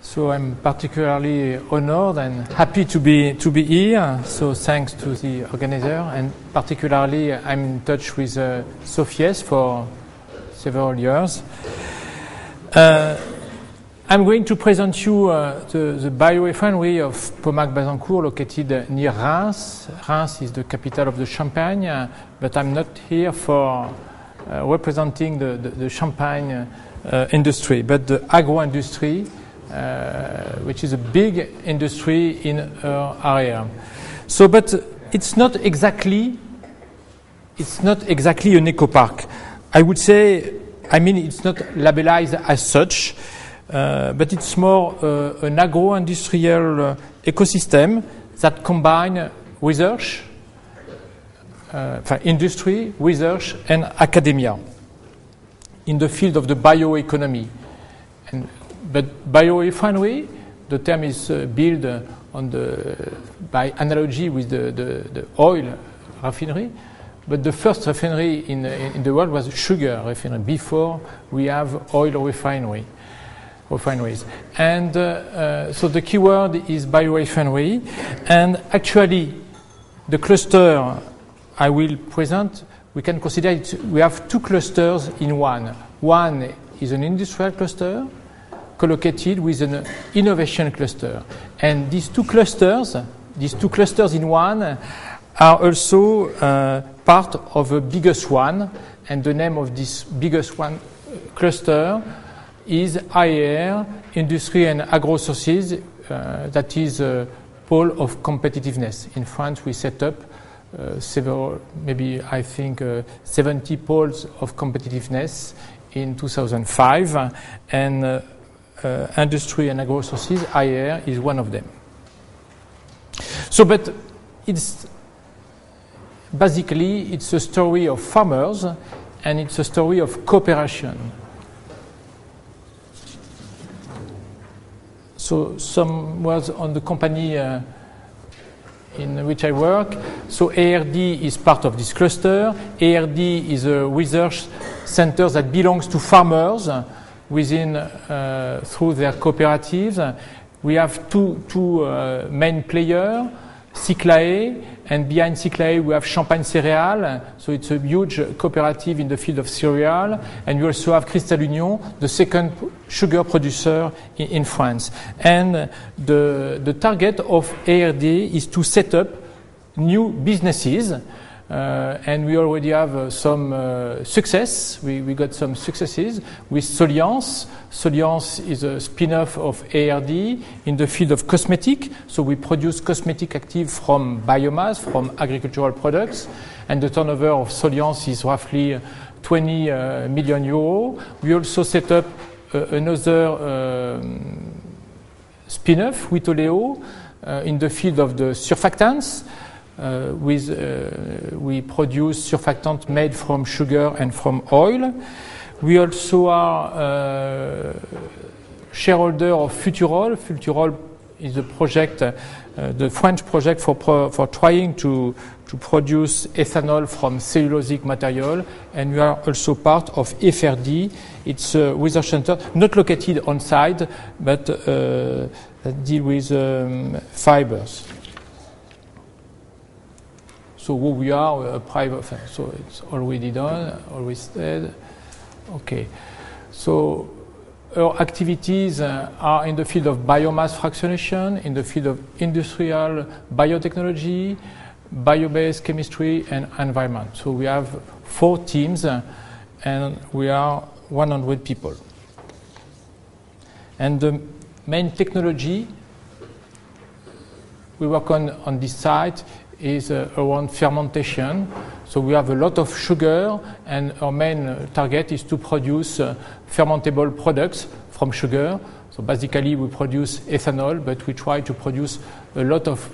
So I'm particularly honored and happy to be here. So thanks to the organizer, and particularly I'm in touch with Sofies for several years. I'm going to present you the biorefinery of Pommag-Bazancourt, located near Reims. Reims is the capital of the Champagne, but I'm not here for representing the Champagne industry, but the agro-industry, which is a big industry in our area. So, but it's not exactly an eco-park. I would say, it's not labelized as such, but it's more an agro-industrial ecosystem that combine research, industry, research, and academia in the field of the bioeconomy. But biorefinery, the term is built by analogy with the oil refinery. But the first refinery in the world was sugar refinery before we have oil refineries. And so the keyword is biorefinery. And actually, the cluster I will present, we can consider we have two clusters in one. One is an industrial cluster co-located with an innovation cluster. And these two clusters in one are also part of a biggest one, and the name of this biggest one cluster is IAR, Industry and Agro Sources, that is a pole of competitiveness. In France, we set up several, 70 poles of competitiveness in 2005, and Industry and Agro Sources, IAR, is one of them. So, but it's a story of farmers, and it's a story of cooperation. So some words on the company in which I work. So ARD is part of this cluster. ARD is a research center that belongs to farmers within through their cooperatives. We have two main players, Cyclae, and behind Cyclae we have Champagne Céréales, so it's a huge cooperative in the field of cereal, and we also have Cristal Union, the second sugar producer in France. And the target of ARD is to set up new businesses, and we already have some success. We got some successes with Soliance. Soliance is a spin-off of ARD in the field of cosmetic. So we produce cosmetic active from biomass, from agricultural products, and the turnover of Soliance is roughly 20 million euros. We also set up another spin-off with Oleo in the field of the surfactants. We produce surfactants made from sugar and from oil. We also are shareholder of Futurol. Futurol is a project, the French project for trying to produce ethanol from cellulosic material, and we are also part of FRD. It's a research center not located on site, but deal with fibers. So who we are, a private, so it's already done, always said. Okay. So our activities are in the field of biomass fractionation, in the field of industrial biotechnology, bio-based chemistry, and environment. So we have 4 teams, and we are 100 people. And the main technology we work on this site is around fermentation. So we have a lot of sugar, and our main target is to produce fermentable products from sugar. So basically we produce ethanol, but we try to produce a lot of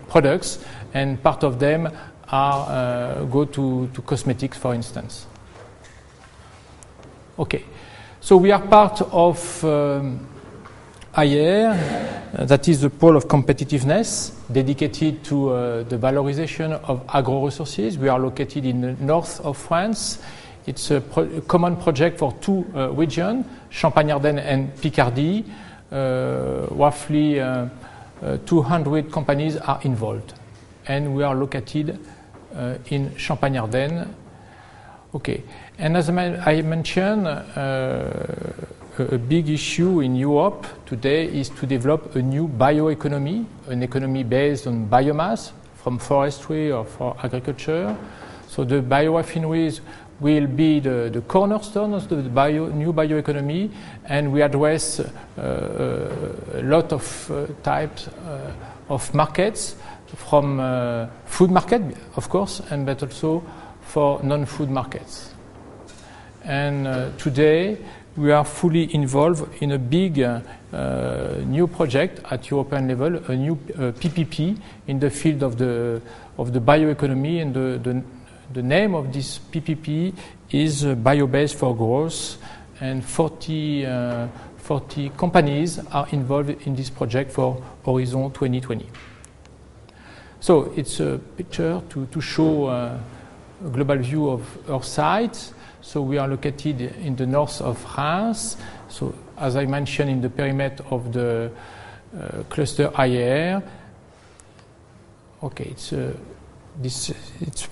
products, and part of them are go to cosmetics, for instance. Okay, so we are part of IAR, that is the pole of competitiveness dedicated to the valorization of agro-resources. We are located in the north of France. It's a common project for 2 regions, Champagne-Ardenne and Picardy. roughly 200 companies are involved, and we are located in Champagne-Ardenne. Okay, and as I mentioned, a big issue in Europe today is to develop a new bioeconomy, an economy based on biomass from forestry or for agriculture. So the biorefineries will be the cornerstone of the new bioeconomy, and we address a lot of types of markets, from food market, of course, but also for non-food markets. And today we are fully involved in a big new project at European level, a new PPP in the field of the bioeconomy, and the name of this PPP is Biobase for Growth, and 40 companies are involved in this project for Horizon 2020. So it's a picture to show a global view of our site. So we are located in the north of France. So as I mentioned, in the perimeter of the cluster IAR. Okay, it's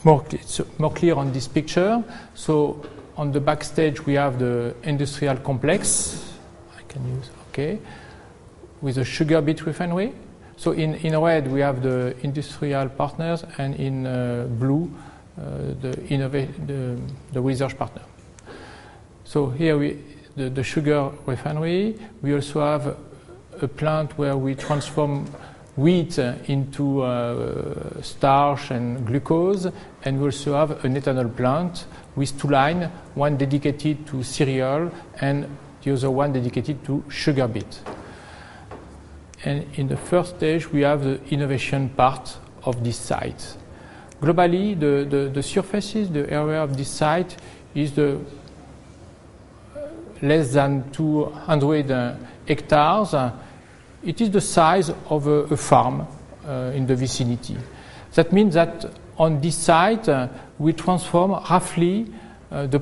more clear on this picture. So on the backstage we have the industrial complex. I can use with a sugar beet refinery. So in red we have the industrial partners, and in blue the research partner. So here the sugar refinery. We also have a plant where we transform wheat into starch and glucose, and we also have an ethanol plant with 2 lines, one dedicated to cereal and the other one dedicated to sugar beet. And in the first stage we have the innovation part of this site. Globally, the surfaces, the area of this site is less than 200 hectares. It is the size of a farm in the vicinity. That means that on this site we transform roughly all the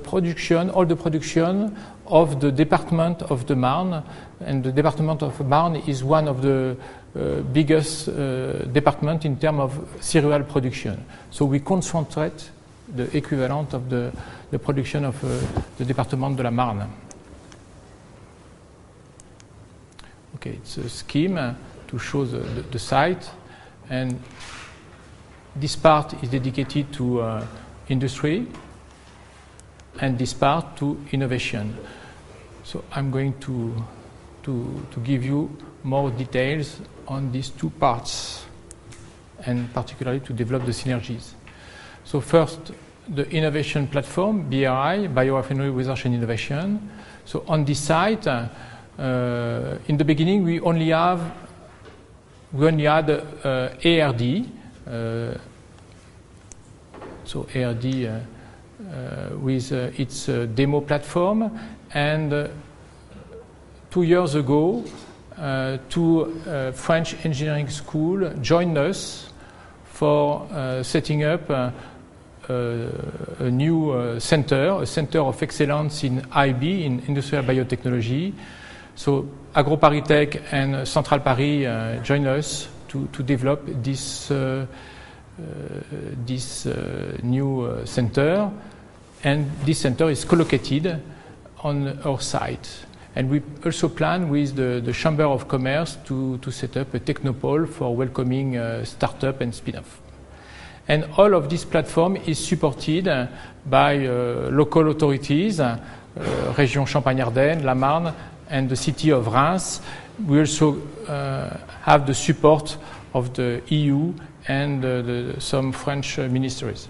production of the department of the Marne, and the department of Marne is one of the biggest department in terms of cereal production. So we concentrate the equivalent of the production of the département de la Marne. Okay, it's a scheme to show the site, and this part is dedicated to industry, and this part to innovation. So I'm going to give you more details on these two parts, and particularly to develop the synergies. So first, the innovation platform, BRI, Biorefinery Research and Innovation. So on this site, in the beginning, we only had ARD. So ARD with its demo platform, and 2 years ago, 2 French engineering schools joined us for setting up a new center, a center of excellence in IB, in industrial biotechnology. So AgroParisTech and Central Paris joined us to develop this new center, and this center is co-located on our site. And we also plan with the Chamber of Commerce to set up a technopole for welcoming startup and spin-off. And all of this platform is supported by local authorities, Région Champagne-Ardenne, La Marne, and the city of Reims. We also have the support of the EU and some French ministries.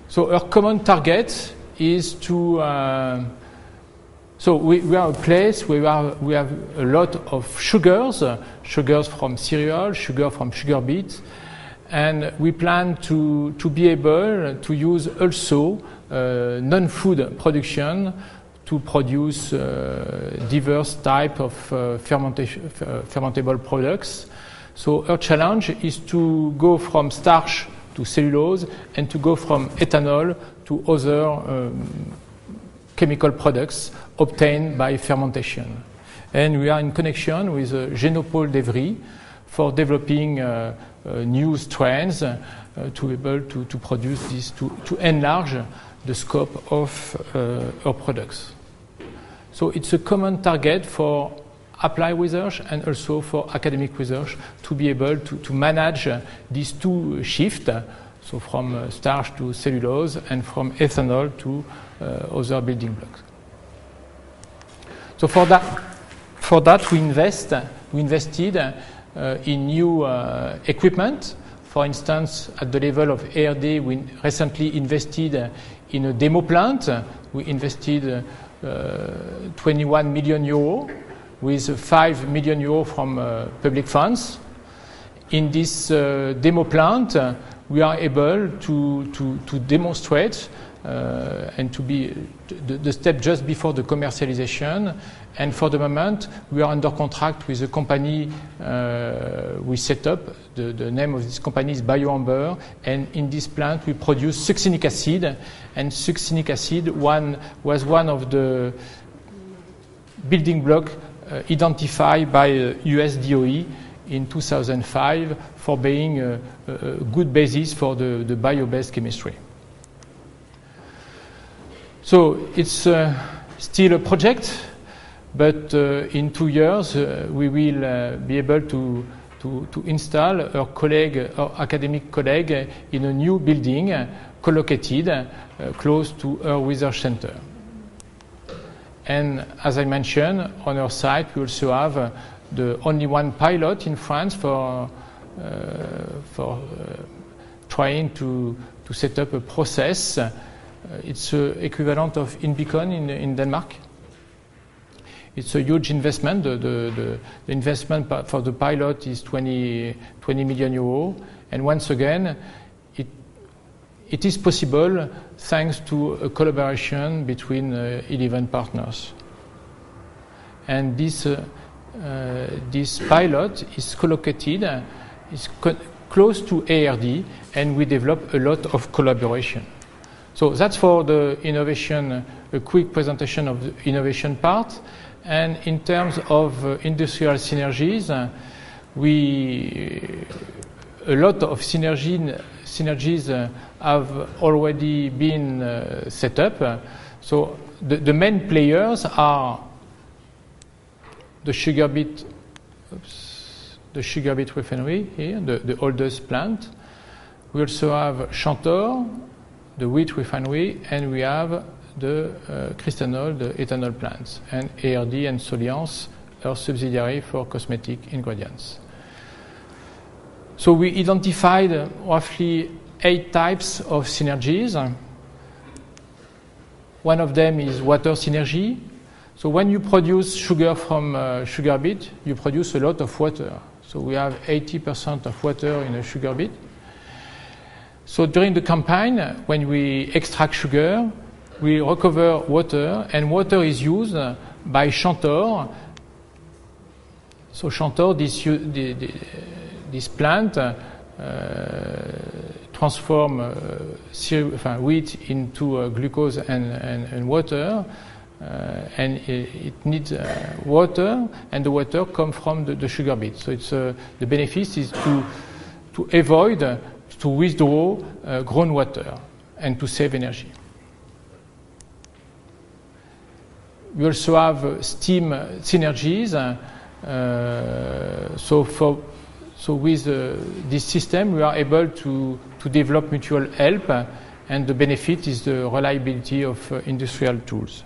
So our common target is to. So we are a place where we have a lot of sugars from cereal, sugar from sugar beet, and we plan to be able to use also non-food production to produce diverse type of fermentable products. So our challenge is to go from starch to cellulose, and to go from ethanol to other chemical products obtained by fermentation. And we are in connection with Genopole d'Evry for developing new strains to be able to produce this, to enlarge the scope of our products. So it's a common target for applied research and also for academic research to be able to manage these two shifts, so from starch to cellulose and from ethanol to other building blocks. So for that we invested in new equipment. For instance, at the level of ARD, we recently invested in a demo plant. We invested 21 million euros with 5 million euros from public funds. In this demo plant, we are able to demonstrate and to be the step just before the commercialization. And for the moment, we are under contract with a company we set up. The name of this company is BioAmber. And in this plant, we produce succinic acid. And succinic acid was one of the building blocks identified by US DOE in 2005 for being a good basis for the bio-based chemistry. So it's still a project, but in 2 years we will be able to install our academic colleague in a new building co-located close to our research center. And as I mentioned, on our site we also have the only one pilot in France for trying to set up a process. It's equivalent of Inbicon in Denmark. It's a huge investment. The investment for the pilot is 20 million euros. And once again, it is possible thanks to a collaboration between 11 partners. And this pilot is co-located, close to ARD, and we develop a lot of collaboration. So that's for the innovation, a quick presentation of the innovation part. And in terms of industrial synergies, a lot of synergies have already been set up. So the main players are the sugar beet refinery here, the oldest plant. We also have Chantor, the wheat refinery, and we have the Cristanol, the ethanol plants, and ARD and Soliance, our subsidiary for cosmetic ingredients. So we identified roughly 8 types of synergies. One of them is water synergy. So when you produce sugar from sugar beet, you produce a lot of water. So we have 80% of water in a sugar beet. So during the campaign, when we extract sugar, we recover water, and water is used by Chantor. So Chantor, this plant transform wheat into glucose and water, and it needs water, and the water comes from the sugar beet. So it's the benefit is to avoid to withdraw groundwater and to save energy. We also have steam synergies. So with this system, we are able to develop mutual help, and the benefit is the reliability of industrial tools.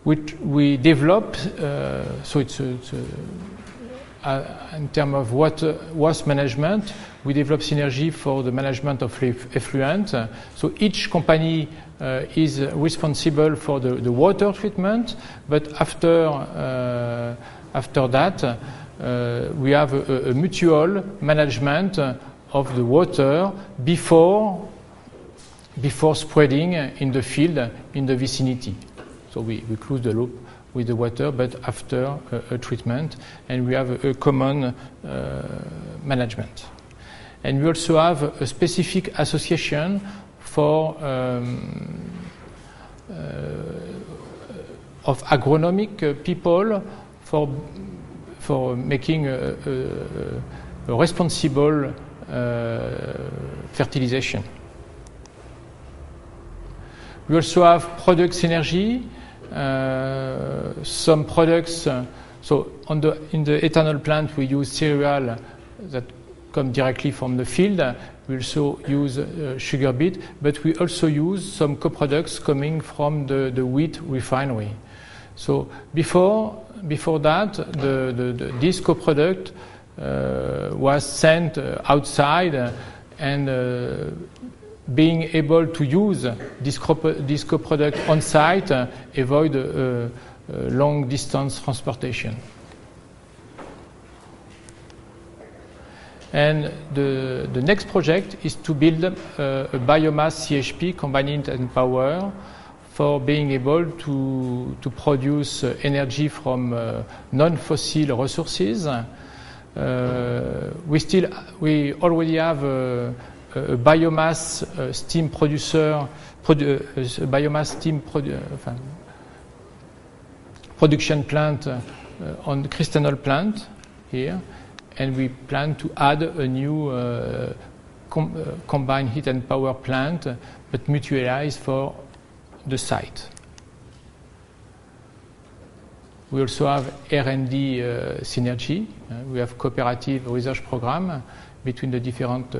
Which we develop, so it's in terms of waste management, we develop synergy for the management of effluent. So each company is responsible for the water treatment, but after that, we have a mutual management of the water before spreading in the field in the vicinity. So we close the loop with the water, but after a treatment, and we have a common management. And we also have a specific association for of agronomic people for making a responsible fertilization. We also have product synergy. Some products. So in the ethanol plant, we use cereal that come directly from the field. We also use sugar beet, but we also use some co-products coming from the wheat refinery. So before that, this co-product was sent outside, and being able to use this co-product on site avoid long distance transportation. And the next project is to build a biomass CHP, combined heat and power, for being able to produce energy from non-fossil resources. We already have a biomass steam producer, production plant on the Christenol plant here, and we plan to add a new combined heat and power plant, but mutualized for the site. We also have R&D synergy. We have cooperative research program between the different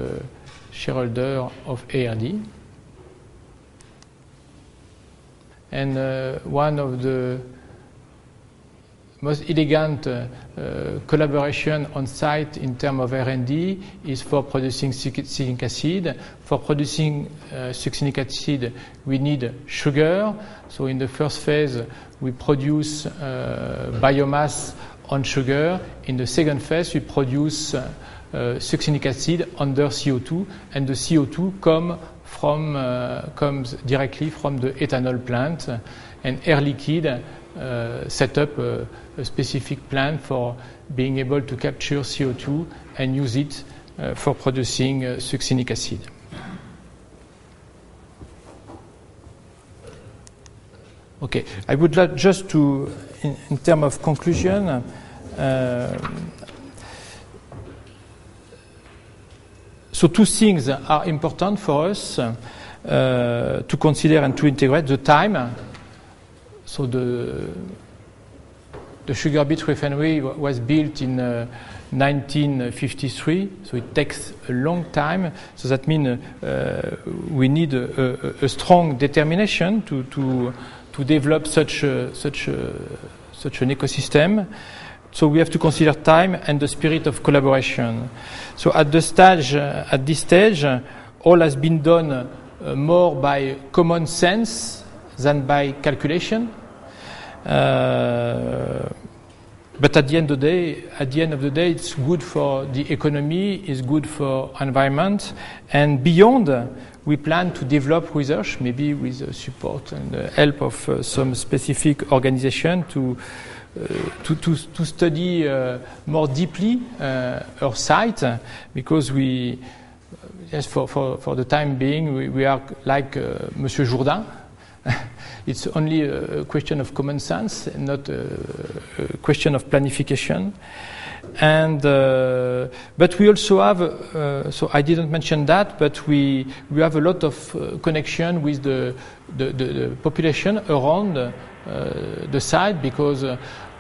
shareholders of ARD. And one of the most elegant collaboration on site in terms of R&D is for producing succinic acid. For producing succinic acid, we need sugar. So in the first phase, we produce biomass on sugar. In the second phase, we produce succinic acid under CO2, and the CO2 comes directly from the ethanol plant. And Air Liquide set up a specific plan for being able to capture CO2 and use it for producing succinic acid. Okay, I would like just to, in terms of conclusion, so two things are important for us to consider and to integrate: the time. So the sugar beet refinery was built in 1953, so it takes a long time. So that means we need a strong determination to develop such an ecosystem. So we have to consider time and the spirit of collaboration. So at this stage, all has been done more by common sense than by calculation. But at the end of the day, it's good for the economy, it's good for environment, and beyond, we plan to develop research, maybe with the support and the help of some specific organization to study more deeply our site, because we, yes, for the time being, we are like Monsieur Jourdain. It's only a question of common sense, not a question of planification. And but we also have, so I didn't mention that, but we have a lot of connection with the population around the site, because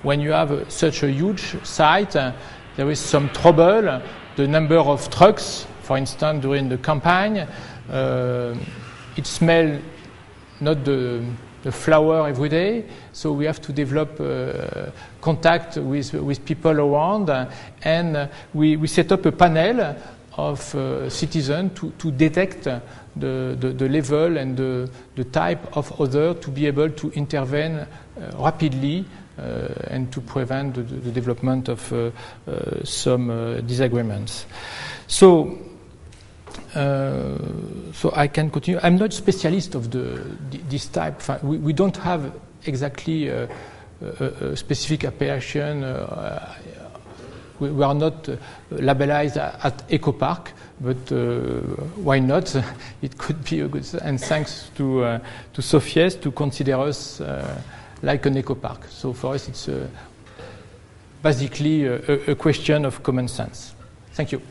when you have such a huge site, there is some trouble. The number of trucks, for instance, during the campaign, it smells not the flower every day, so we have to develop contact with people around, and we set up a panel of citizens to detect the level and the type of odor, to be able to intervene rapidly and to prevent the development of some disagreements. So I can continue. I'm not specialist of this type. We don't have exactly a specific appellation we are not labelized at EcoPark, but why not? It could be a good, and thanks to Sofies to consider us like an EcoPark. So for us, it's basically a question of common sense. Thank you.